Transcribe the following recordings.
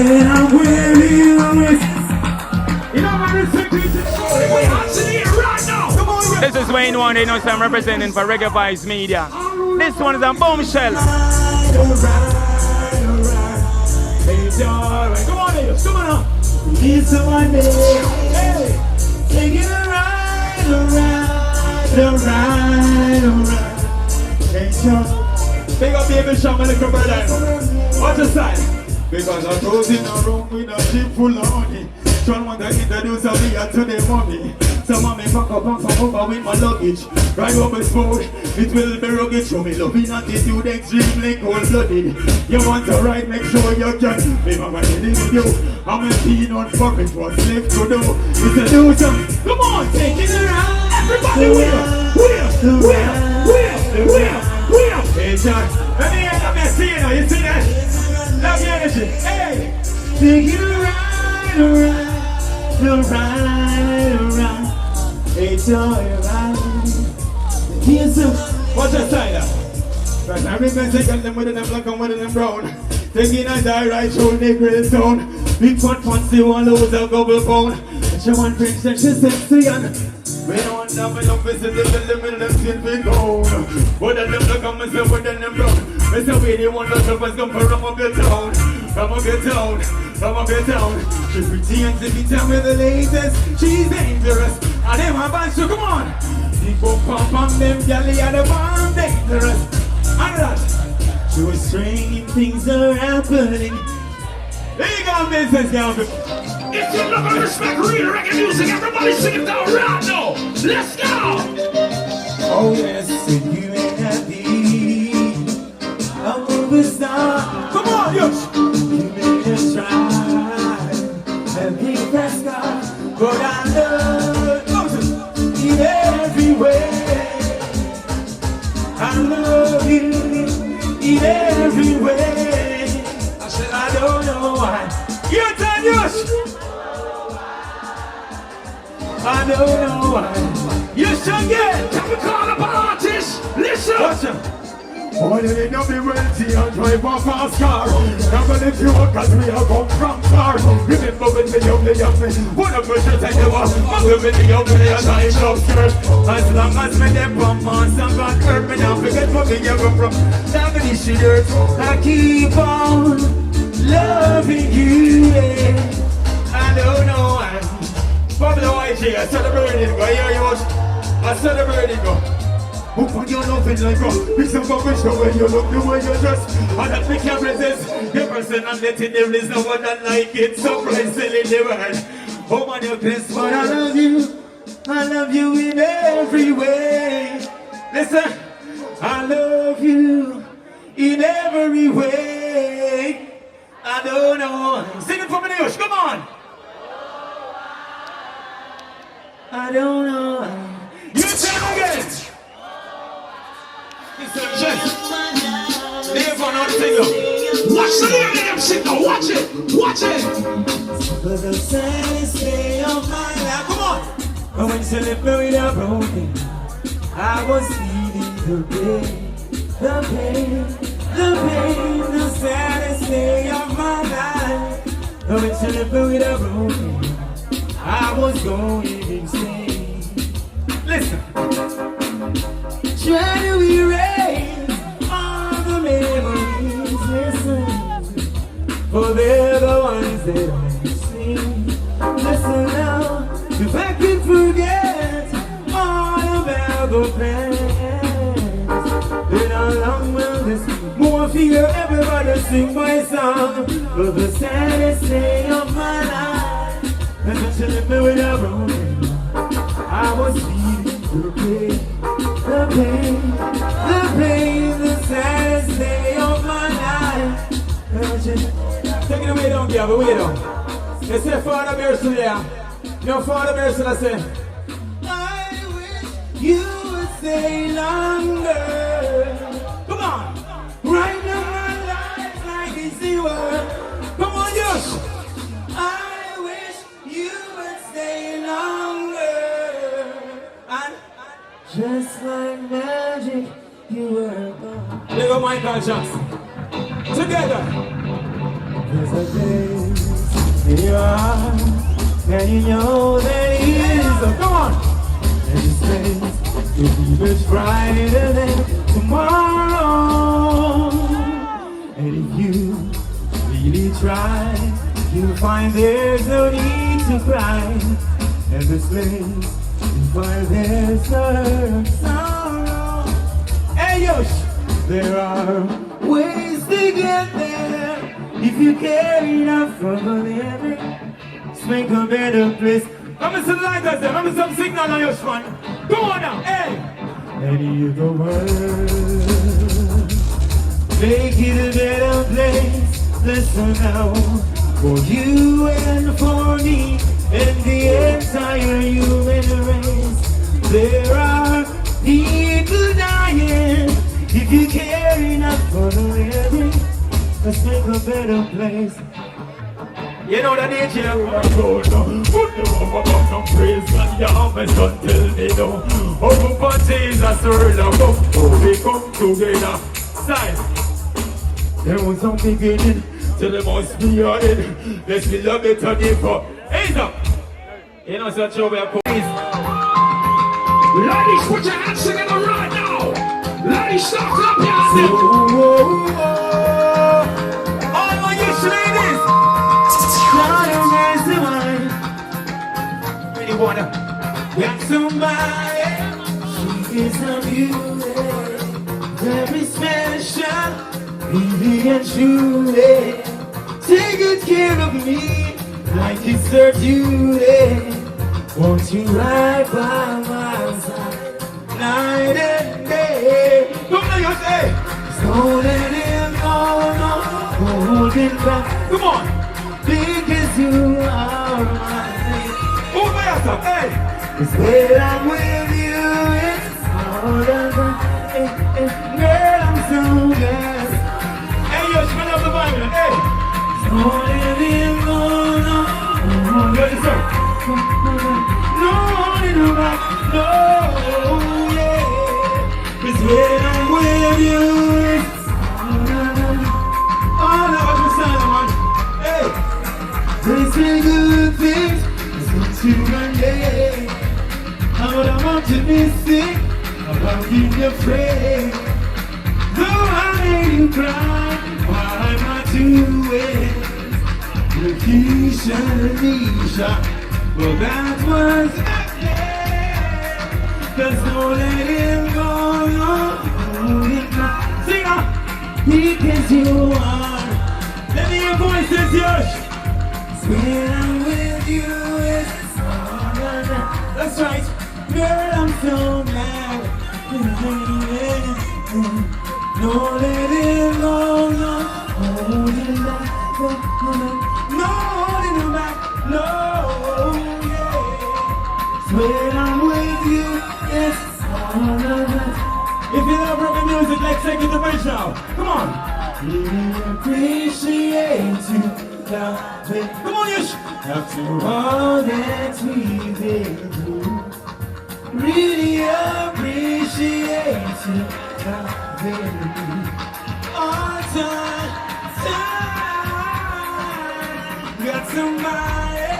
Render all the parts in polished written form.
And I'm wearing it. You know what I'm saying? We're dancing here right now. Come on, This is Wayne One, you know, so I'm representing for Reggae Vibes Media. This one is a bombshell. Alright. Come on, ladies, come on now. It's my name. Hey, Take it around. Hey, John. big up baby Sham and the brother. What's your sign? Because I'm closing a room with a ship full of honey. John want to introduce me to the mommy. So mommy pack up and come over with my luggage. Right up my sport, it will be rugged. Show me loving attitude, extremely cold-blooded. You want to ride, make sure you can. Me mama did it with you. I'm a peanut for it, what's left to do? It's a do some. Come on, take it around. Everybody where? Hey John, Let me see you now, you see that? Love the energy. Hey, take it around. Hey John, here's some. what's your sign now? Right, I remember taking them with them black and with them brown. Taking a die right through the grill town. Big fat fancy one lose a couple pound. She want drinks and she sexy and we don't have enough visit the limit them still be gone. But then them black and myself with them brown. Mr. Weedy one of the first come from a good town. From a good town. She's pretty and zippy town with the latest. She's dangerous. And them a bunch so come on. Big pump on them galley and the bomb dangerous. And that. She was strange, things are happening. There you go, business girl. If you love and respect real reggae music, everybody sing it down right now. Let's go! Oh yes, if you ain't happy, I'm moving star. Come on, Yush. You made us try and be that scar, but I love you in every way. I love you in every way. I said I don't know why. Your turn, Yush. I don't know why. Yush again. Can we call up an artist? Listen! Watch him. Why did it not be wealthy and drive a fast car? Never live you up cause we have come from far. Remember when the young lady of me, one of us should take the war. Mother with the young lady and I love skirt. As long as me them from months and got hurt, me now forget what me ever from. Now me this shit hurt. I keep on loving you, yeah. I don't know why. Pablo White here, I celebrated go, here you watch. I celebrated go. Who put your love in like go? Pick some bubble show when you look the way you dress. And that we can't resist. Your personality there is no one that like it. So priceless in the world. Oh man, you're best, but I love you in every way. Listen, I love you in every way. I don't know. Sing it for me, Yush, come on. I don't know. You turn again. Leave on our singer. Watch the lady them sing now, watch it! Watch it! For the saddest day of my life. Come on! But when she left me with a broken, I was feeling the pain, the saddest day of my life. But when she left me with a broken, I was going insane. Listen. Try to erase all the memories, listen, for they're the ones that I see. Listen now, if I can forget all about the past, then how long will this more feel everybody sing my song? For the saddest day of my life, and when she left me with a broken, I was feeling the pain. The pain, the saddest day of my life. Take it away down, give it away down. They say Father Mercy there. No Father Mercy, I say. I wish you would stay longer. Come on. Right now my life's like it's the world. Come on, Yush. I wish you would stay longer. And just like magic, you were gone. Little Michael Jackson. Together. There's a day in your heart, and you know that He is. So come on. And His face will be much brighter than tomorrow. And if you really try, you'll find there's no need to cry. And this place, you'll find there's no sorrow. Hey Yush, there are ways to get there if you care enough for the living. Let's make a better place. Come and some light us there, come and some signal on Yush man. Come on now, hey! And hear the word, make it a better place. Listen now, for you and for me and the entire human race. There are people dying. If you care enough for the living, let's make a better place. You know the nature. I don't know. Put the rubber band and praise God. You haven't done till me no. Oh, but Jesus word of come. Oh, we come together. Side. There was some beginning. Till the must be on it. Let's be love it on it for. Hands up. You know such a way. Ladies, put your hands together right now. Ladies, start clap your hands. All my Yush ladies. Now the wine. Really wanna get somebody. She is a beauty, very special, really and truly. Take good care of me like it's her duty. Won't you ride by my side night and day? Don't let you say. So let him go, no, holding back. Come on, because you are mine. Oh my God, hey. 'Cause when I'm with you, it's all over. Girl, I'm so glad. Hey, yo, spin up the Bible, hey. So let him go, no, yes, sir. No, no, no, yeah. 'Cause when I'm with you, it's all over the sun, man. Hey, they say good things, it's not too one day. But I want to be sick, about being afraid. Though I made you cry, why am I doing? Lakeisha, Lakeisha. Well, that was not there. 'Cause don't let him go, no, hold him back. Sing up, because you are. Let me hear your voices, Yush. When I'm with you, it's all over. That's right, girl, I'm so mad. No, let him go, no, hold him back. No, hold him back, no. When I'm with you, it's all over. If you love reggae music, let's take it to bridge now. Come on. Really appreciate you, darling. Come on, Yush. After all that we've been through, really appreciate you, darling. All time. Got somebody.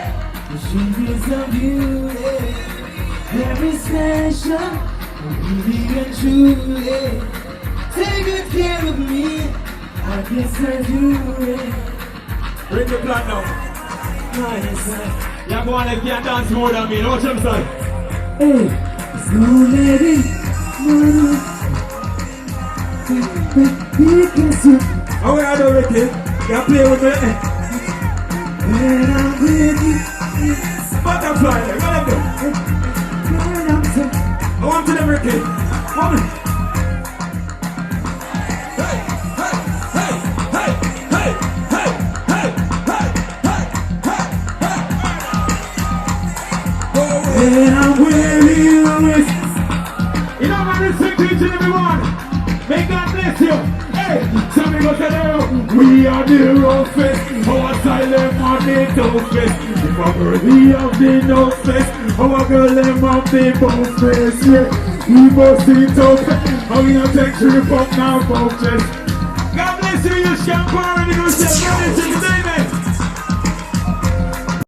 She is a beauty, very special, really and truly. Take good care of me, I guess I do it. Bring the plan now. Nice. You're going to get dance more than me, know what I'm saying? Hey, so lady, oh, I don't reckon. You play with me. When I'm with you. Butterfly, let go. I want to never kill. Come on. Hey, hey, hey, hey, hey, hey, hey, hey, hey, hey, hey. When I'm with you, you know what I'm saying to each and everyone. May God bless you. Hey, some people say, we are the roughest. Our silent money toughest. If I'm worthy of the no space, our girl them up the bone space, yeah. We must sit up, and we don't take trip up now, folks. God bless you, Yush Party, you say,